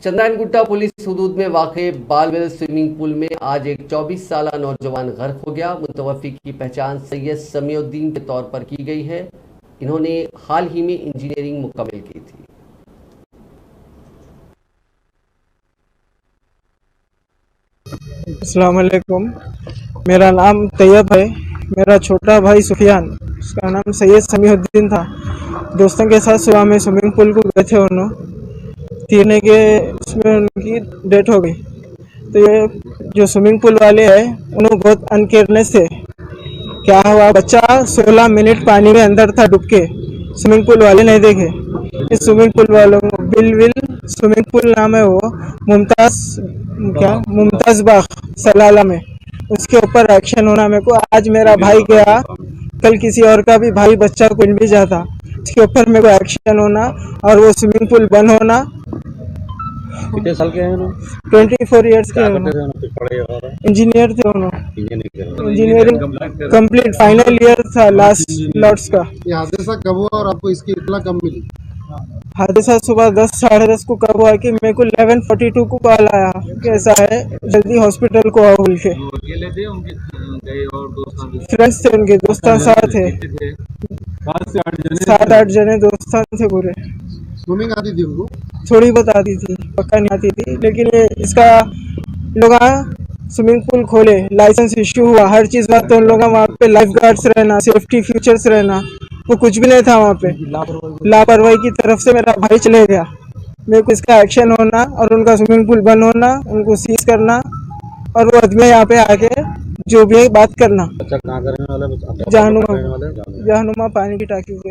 Chandrayangutta police हुदूद में वाक़े बालवेल swimming pool में आज एक 24 साल नौजवान गर्क हो गया। मुतवफ़्फ़ी की पहचान सैयद समीउद्दीन के तौर पर की गई है। इन्होंने हाल ही में इंजीनियरिंग मुकम्मल की थी। अस्सलाम वालेकुम, मेरा नाम तैयब है। मेरा छोटा भाई सुफियान, उसका नाम सैयद समीउद्दीन था। दोस्तों के साथ सुबह में स्विमिंग पूल को गए थे। उन्होंने तैरने के उसमें उनकी डेथ हो गई। तो ये जो स्विमिंग पूल वाले हैं उन्होंने बहुत अनकेयरनेस से क्या हुआ, बच्चा 16 मिनट पानी में अंदर था डूब के। स्विमिंग पूल वाले नहीं देखे। इस स्विमिंग पूल वालों को बिल स्विमिंग पूल नाम है, वो मुमताज बाग सलाला में, उसके ऊपर एक्शन होना। मेरे को आज मेरा भाई गया, कल किसी और का भी भाई बच्चा को भी जाता, इसके ऊपर मेरे को एक्शन होना और वो स्विमिंग पूल बंद होना। कितने साल के हैं 24 ईयर्स के इंजीनियर थे इंजीनियरिंग कंप्लीट फाइनल ईयर था लास्ट लॉट्स का। ये हादसा कब हुआ और आपको इसकी इत्तला कब मिली? हादसा सुबह 10 साढ़े 10 को कब हुआ कि मेरे को 11:42 को कॉल आया कि ऐसा है, जल्दी हॉस्पिटल को आओ बोल के। फ्रेंड्स थे, उनके दोस्तान साथ थे, 7-8 जने दोस्तान थे पूरे। स्विमिंग आती थी उनको? थोड़ी बहुत आती थी, पक्का नहीं आती थी, लेकिन ये इसका लोग स्विमिंग पूल खोले, लाइसेंस इश्यू हुआ, हर चीज़ बात। तो उन लोग वहाँ पे लाइफ गार्ड्स रहना, सेफ्टी फीचर्स रहना, वो कुछ भी नहीं था वहाँ पे। लापरवाही की तरफ से मेरा भाई चले गया। मेरे को इसका एक्शन होना और उनका स्विमिंग पूल बंद होना, उनको सीज करना और वो आदमी यहाँ पे आके जो भी है बात करना। अच्छा, कहाँ करने वाला? जहानुमा पानी की टाकी के